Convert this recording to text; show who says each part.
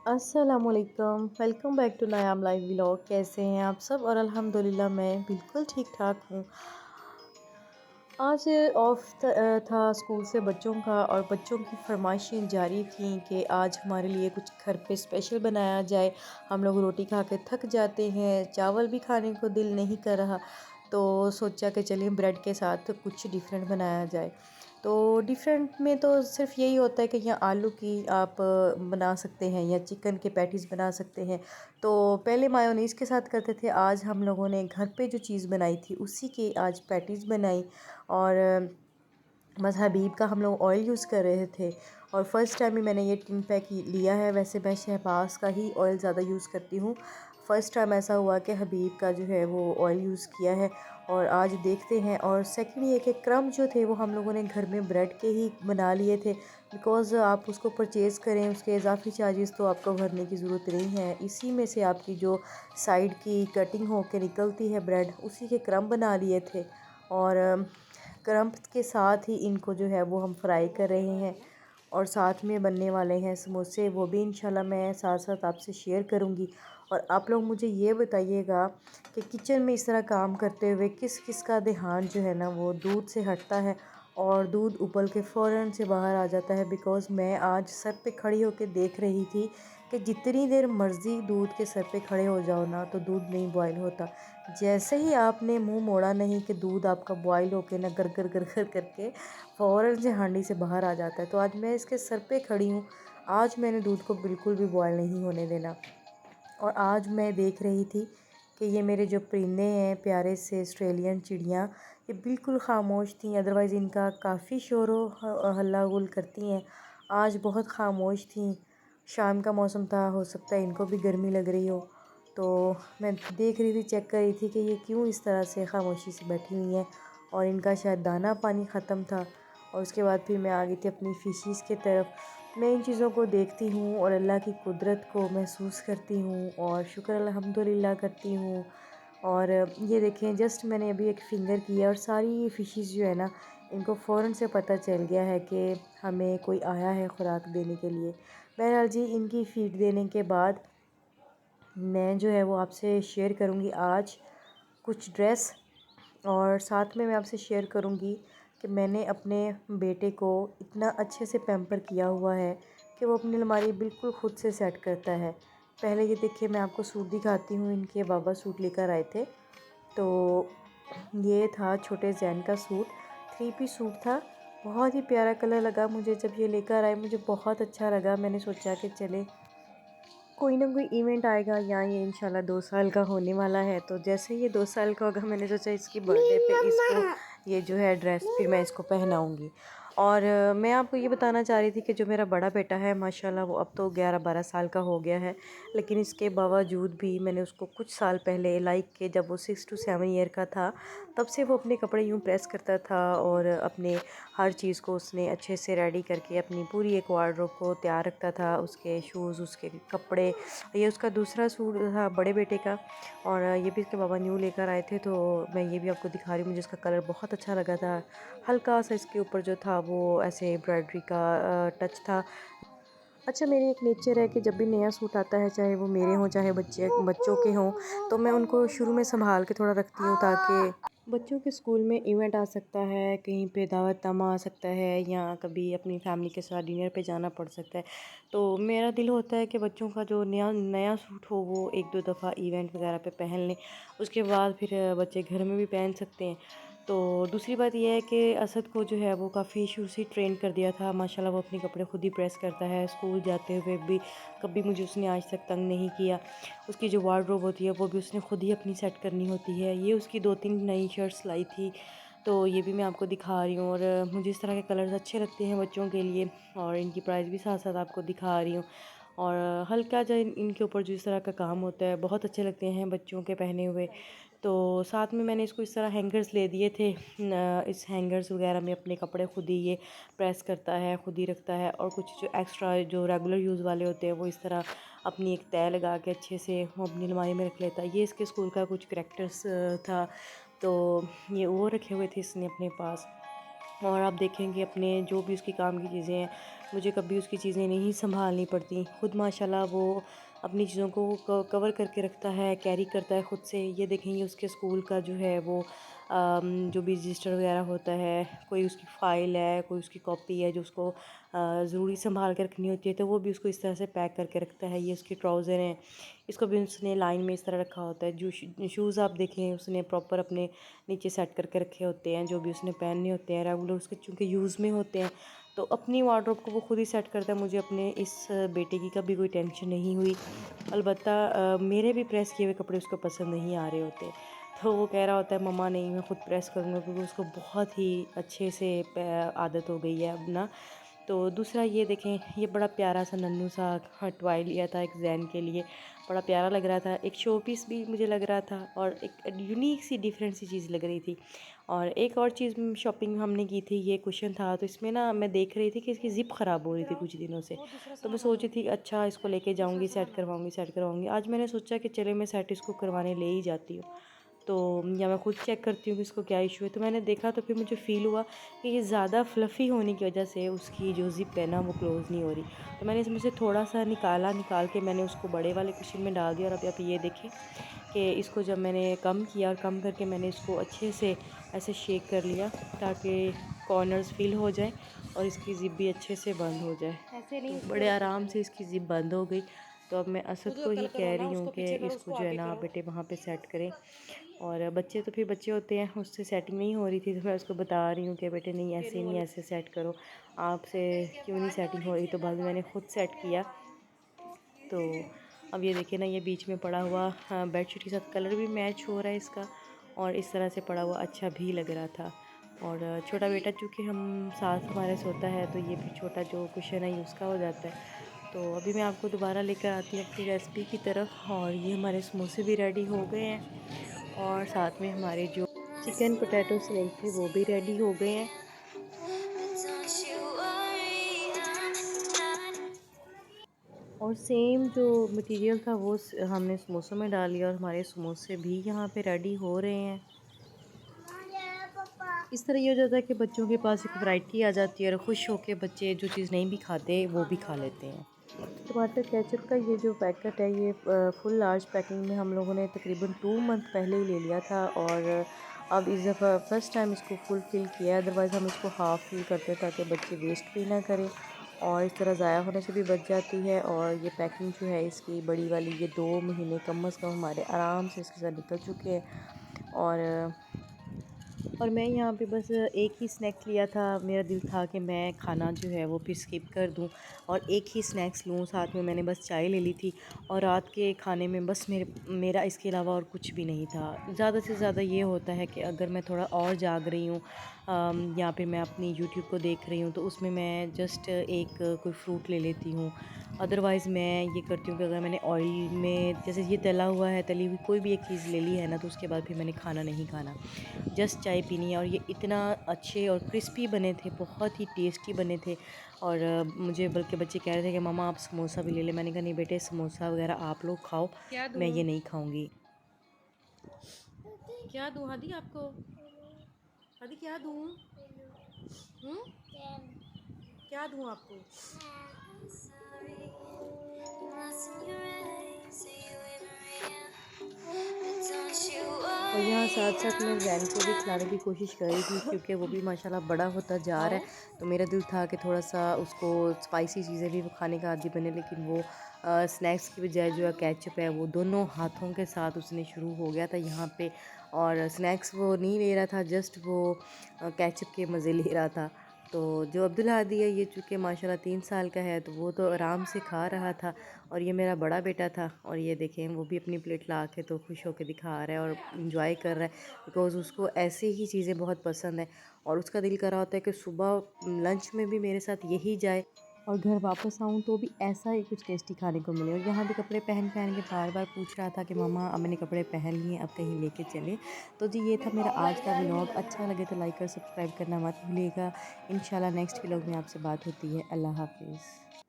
Speaker 1: अस्सलामुअलैकुम, welcome back to नयाम live vlog. कैसे हैं आप सब? और अल्हम्दुलिल्लाह मैं बिल्कुल ठीक ठाक हूँ। आज ऑफ था स्कूल से बच्चों का, और बच्चों की फरमाइशें जारी थी कि आज हमारे लिए कुछ घर पे स्पेशल बनाया जाए। हम लोग रोटी खा के थक जाते हैं, चावल भी खाने को दिल नहीं कर रहा, तो सोचा कि चलिए ब्रेड के साथ कुछ डिफरेंट बनाया जाए। तो डिफरेंट में तो सिर्फ यही होता है कि यहाँ आलू की आप बना सकते हैं या चिकन के पैटीज़ बना सकते हैं। तो पहले मायोनीज़ के साथ करते थे, आज हम लोगों ने घर पे जो चीज़ बनाई थी उसी की आज पैटीज़ बनाई। और बस हबीब का हम लोग ऑयल यूज़ कर रहे थे, और फर्स्ट टाइम ही मैंने ये टिन पैक लिया है। वैसे मैं शहबाज का ही ऑयल ज़्यादा यूज़ करती हूँ। फ़र्स्ट टाइम ऐसा हुआ कि हबीब का जो है वो ऑयल यूज़ किया है, और आज देखते हैं। और सेकंड ये कि क्रम जो थे वो हम लोगों ने घर में ब्रेड के ही बना लिए थे, बिकॉज़ आप उसको परचेज़ करें उसके इजाफी चार्जेस तो आपको भरने की ज़रूरत नहीं है। इसी में से आपकी जो साइड की कटिंग हो के निकलती है ब्रेड, उसी के क्रम बना लिए थे। और क्रम्प के साथ ही इनको जो है वो हम फ्राई कर रहे हैं, और साथ में बनने वाले हैं समोसे, वो भी इंशाल्लाह मैं साथ साथ आपसे शेयर करूंगी। और आप लोग मुझे ये बताइएगा कि किचन में इस तरह काम करते हुए किस किस का ध्यान जो है ना वो दूध से हटता है, और दूध उबल के फ़ौरन से बाहर आ जाता है। बिकॉज़ मैं आज सर पे खड़ी होकर देख रही थी कि जितनी देर मर्ज़ी दूध के सर पे खड़े हो जाओ ना, तो दूध नहीं बॉयल होता। जैसे ही आपने मुंह मोड़ा नहीं कि दूध आपका बॉयल होके ना गर गर गर गर करके फ़ौरन से हांडी से बाहर आ जाता है। तो आज मैं इसके सर पे खड़ी हूँ। आज मैंने दूध को बिल्कुल भी बॉयल नहीं होने देना। और आज मैं देख रही थी कि ये मेरे जो परिंदे हैं प्यारे से ऑस्ट्रेलियन चिड़ियाँ, ये बिल्कुल ख़ामोश थीं। अदरवाइज़ इनका काफ़ी शोर हल्ला गुल करती हैं। आज बहुत ख़ामोश थीं। शाम का मौसम था, हो सकता है इनको भी गर्मी लग रही हो। तो मैं देख रही थी, चेक कर रही थी कि ये क्यों इस तरह से ख़ामोशी से बैठी हुई हैं, और इनका शायद दाना पानी ख़त्म था। और उसके बाद फिर मैं आ गई थी अपनी फ़िशीज़ की तरफ। मैं इन चीज़ों को देखती हूँ और अल्लाह की कुदरत को महसूस करती हूँ, और शुक्र अल्हम्दुलिल्लाह करती हूँ। और ये देखें, जस्ट मैंने अभी एक फ़िंगर किया और सारी फ़िशेस जो है ना, इनको फ़ौरन से पता चल गया है कि हमें कोई आया है ख़ुराक देने के लिए। बहरहाल जी, इनकी फ़ीड देने के बाद मैं जो है वो आपसे शेयर करूँगी आज कुछ ड्रेस, और साथ में मैं आपसे शेयर करूँगी कि मैंने अपने बेटे को इतना अच्छे से पैम्पर किया हुआ है कि वो अपनी अलमारी बिल्कुल ख़ुद से सेट करता है। पहले ये देखिए, मैं आपको सूट दिखाती हूँ। इनके बाबा सूट लेकर आए थे, तो ये था छोटे जैन का सूट, थ्री पीस सूट था। बहुत ही प्यारा कलर लगा मुझे जब ये लेकर आए, मुझे बहुत अच्छा लगा। मैंने सोचा कि चले कोई ना कोई इवेंट आएगा, या ये इंशाल्लाह 2 साल का होने वाला है, तो जैसे ये 2 साल का होगा मैंने सोचा इसकी बर्थडे पे इसको ये जो है ड्रेस फिर मैं इसको पहनाऊँगी। और मैं आपको ये बताना चाह रही थी कि जो मेरा बड़ा बेटा है माशाल्लाह, वो अब तो 11-12 साल का हो गया है, लेकिन इसके बावजूद भी मैंने उसको कुछ साल पहले लाइक के जब वो 6 to 7 ईयर का था, तब से वो अपने कपड़े यूँ प्रेस करता था, और अपने हर चीज़ को उसने अच्छे से रेडी करके अपनी पूरी एक वार्डरोब को तैयार रखता था। उसके शूज़, उसके कपड़े, ये उसका दूसरा सूट था बड़े बेटे का, और ये भी इसके बाबा न्यू लेकर आए थे, तो मैं ये भी आपको दिखा रही हूँ। मुझे इसका कलर बहुत अच्छा लगा था। हल्का सा इसके ऊपर जो था वो ऐसे एम्ब्रॉयडरी का टच था। अच्छा, मेरी एक नेचर है कि जब भी नया सूट आता है, चाहे वो मेरे हों चाहे बच्चों के हों, तो मैं उनको शुरू में संभाल के थोड़ा रखती हूँ, ताकि बच्चों के स्कूल में इवेंट आ सकता है, कहीं पे दावतनामा आ सकता है, या कभी अपनी फैमिली के साथ डिनर पे जाना पड़ सकता है। तो मेरा दिल होता है कि बच्चों का जो नया नया सूट हो वो एक दो दफ़ा इवेंट वगैरह पे पहन लें, उसके बाद फिर बच्चे घर में भी पहन सकते हैं। तो दूसरी बात यह है कि असद को जो है वो काफ़ी शुरू से ट्रेन कर दिया था माशाल्लाह, वो अपने कपड़े खुद ही प्रेस करता है। स्कूल जाते हुए भी कभी मुझे उसने आज तक तंग नहीं किया। उसकी जो वार्डरोब होती है वो भी उसने खुद ही अपनी सेट करनी होती है। ये उसकी 2-3 नई शर्ट्स लाई थी, तो ये भी मैं आपको दिखा रही हूँ। और मुझे इस तरह के कलर्स अच्छे लगते हैं बच्चों के लिए, और इनकी प्राइस भी साथ साथ आपको दिखा रही हूँ। और हल्का जो इनके ऊपर जो इस तरह का काम होता है बहुत अच्छे लगते हैं बच्चों के पहने हुए। तो साथ में मैंने इसको इस तरह हैंगर्स ले दिए थे। इस हैंगर्स वगैरह में अपने कपड़े खुद ही ये प्रेस करता है, खुद ही रखता है, और कुछ जो एक्स्ट्रा जो रेगुलर यूज़ वाले होते हैं वो इस तरह अपनी एक तय लगा के अच्छे से वो अपनी अलमारी में रख लेता है। ये इसके स्कूल का कुछ करैक्टर्स था, तो ये वो रखे हुए थे इसने अपने पास। और आप देखेंगे अपने जो भी उसकी काम की चीज़ें हैं, मुझे कभी उसकी चीज़ें नहीं संभालनी पड़ती। खुद माशाल्लाह वो अपनी चीज़ों को कवर करके रखता है, कैरी करता है खुद से। ये देखेंगे उसके स्कूल का जो है वो जो भी रजिस्टर वगैरह होता है, कोई उसकी फ़ाइल है, कोई उसकी कॉपी है जो उसको ज़रूरी संभाल कर रखनी होती है, तो वो भी उसको इस तरह से पैक करके रखता है। ये उसके ट्राउज़र हैं, इसको भी उसने लाइन में इस तरह रखा होता है। जो शूज़ आप देखें उसने प्रॉपर अपने नीचे सेट करके रखे होते हैं, जो भी उसने पहनने होते हैं रेगुलर उसके चूँकि यूज़ में होते हैं। तो अपनी वार्डरोब को वो खुद ही सेट करता है। मुझे अपने इस बेटे की कभी कोई टेंशन नहीं हुई। अलबत्ता मेरे भी प्रेस किए हुए कपड़े उसको पसंद नहीं आ रहे होते, तो वो कह रहा होता है मम्मा नहीं मैं ख़ुद प्रेस करूँगा, क्योंकि उसको बहुत ही अच्छे से आदत हो गई है अब ना। तो दूसरा ये देखें, ये बड़ा प्यारा सा नन्नू सा टॉय लिया था एक ज़ैन के लिए, बड़ा प्यारा लग रहा था। एक शो पीस भी मुझे लग रहा था और एक यूनिक सी डिफरेंट सी चीज़ लग रही थी। और एक और चीज़ शॉपिंग हमने की थी, ये कुशन था। तो इसमें ना मैं देख रही थी कि इसकी ज़िप ख़राब हो रही थी कुछ दिनों से, तो मैं सोच रही थी अच्छा इसको लेके जाऊँगी, सेट करवाऊँगी। आज मैंने सोचा कि चले मैं सेट इसको करवाने ले ही जाती हूँ, तो या मैं खुद चेक करती हूँ कि इसको क्या इशू है। तो मैंने देखा तो फिर मुझे फ़ील हुआ कि ये ज़्यादा फ्लफ़ी होने की वजह से उसकी जो ज़िप है ना वो क्लोज़ नहीं हो रही। तो मैंने इसमें से थोड़ा सा निकाल के मैंने उसको बड़े वाले कुशन में डाल दिया। और अभी आप ये देखें कि इसको जब मैंने कम किया और कम करके मैंने इसको अच्छे से ऐसे शेक कर लिया ताकि कॉर्नर्स फिल हो जाए और इसकी ज़िप भी अच्छे से बंद हो जाए। तो बड़े आराम से इसकी ज़िप बंद हो गई। तो अब मैं असद को ही कह रही हूँ कि इसको जो है ना बेटे वहाँ पे सेट करें। और बच्चे तो फिर बच्चे होते हैं, उससे सेटिंग नहीं हो रही थी, तो मैं उसको बता रही हूँ कि बेटे नहीं ऐसे नहीं, ऐसे सेट करो, आपसे क्यों नहीं सेटिंग हो रही। तो बाद में मैंने ख़ुद सेट किया। तो अब ये देखिए ना, ये बीच में पड़ा हुआ बेडशीट के साथ कलर भी मैच हो रहा है इसका, और इस तरह से पड़ा हुआ अच्छा भी लग रहा था। और छोटा बेटा चूँकि हम साथ हमारे सोता है, तो ये फिर छोटा जो कुशन है उसका हो जाता है। तो अभी मैं आपको दोबारा लेकर आती हूँ अपनी रेसिपी की तरफ। और ये हमारे समोसे भी रेडी हो गए हैं, और साथ में हमारे जो चिकन पोटैटो स्नैक थे वो भी रेडी हो गए हैं। और सेम जो मटेरियल था वो हमने समोसों में डाल लिया, और हमारे समोसे भी यहाँ पे रेडी हो रहे हैं। इस तरह ये हो जाता है कि बच्चों के पास एक वैरायटी आ जाती है, और खुश होकर बच्चे जो चीज़ नहीं भी खाते वो भी खा लेते हैं। टमाटर केचप का ये जो पैकेट है, ये फुल लार्ज पैकिंग में हम लोगों ने तकरीबन 2 मंथ पहले ही ले लिया था, और अब इस दफ़ा फ़र्स्ट टाइम इसको फुल फिल किया है। अदरवाइज़ हम इसको हाफ़ फिल करते हैं ताकि बच्चे वेस्ट भी ना करें, और इस तरह ज़ाया होने से भी बच जाती है। और ये पैकिंग जो है इसकी बड़ी वाली, ये 2 महीने कम अज़ कम हमारे आराम से इसके साथ निकल चुके हैं। और मैं यहाँ पे बस एक ही स्नैक्स लिया था। मेरा दिल था कि मैं खाना जो है वो फिर स्किप कर दूँ और एक ही स्नैक्स लूँ। साथ में मैंने बस चाय ले ली थी, और रात के खाने में बस मेरा इसके अलावा और कुछ भी नहीं था। ज़्यादा से ज़्यादा ये होता है कि अगर मैं थोड़ा और जाग रही हूँ या फिर मैं अपनी यूट्यूब को देख रही हूँ, तो उसमें मैं जस्ट एक कोई फ्रूट ले लेती हूँ। अदरवाइज़ मैं ये करती हूँ कि अगर मैंने ऑयल में जैसे ये तला हुआ है, तली हुई कोई भी एक चीज़ ले ली है ना, तो उसके बाद फिर मैंने खाना नहीं खाना, जस्ट चाय पीनी है। और ये इतना अच्छे और क्रिस्पी बने थे, बहुत ही टेस्टी बने थे। और मुझे बल्कि बच्चे कह रहे थे कि मम्मा आप समोसा भी ले लें। मैंने कहा नहीं बेटे, समोसा वगैरह आप लोग खाओ, मैं ये नहीं खाऊंगी। क्या दूँ हादी आपको? हादी क्या दूँ? क्या दूँ आपको? और यहाँ साथ साथ मैं जैन को भी खिलाने की कोशिश कर रही थी, क्योंकि वो भी माशाल्लाह बड़ा होता जा रहा है। तो मेरा दिल था कि थोड़ा सा उसको स्पाइसी चीज़ें भी वो खाने का आदी बने, लेकिन वो स्नैक्स की बजाय जो है केचप है वो दोनों हाथों के साथ उसने शुरू हो गया था यहाँ पे। और स्नैक्स वो नहीं ले रहा था, जस्ट वो केचप के मज़े ले रहा था। तो जो अब्दुल हादी है, ये चूँकि माशाल्लाह 3 साल का है, तो वो तो आराम से खा रहा था। और ये मेरा बड़ा बेटा था, और ये देखें वो भी अपनी प्लेट ला के तो खुश होकर दिखा रहा है और इंजॉय कर रहा है, बिकॉज़ उसको ऐसे ही चीज़ें बहुत पसंद है। और उसका दिल कर रहा होता है कि सुबह लंच में भी मेरे साथ यही जाए, और घर वापस आऊँ तो भी ऐसा ही कुछ टेस्टी खाने को मिले। और यहाँ भी कपड़े पहन पहन के बार बार पूछ रहा था कि मम्मा अब मैंने कपड़े पहन लिए, अब कहीं लेके चले। तो जी ये था मेरा आज का व्लॉग। अच्छा लगे तो लाइक और सब्सक्राइब करना मत भूलिएगा। इंशाल्लाह नेक्स्ट व्लॉग में आपसे बात होती है। अल्लाह हाफिज़।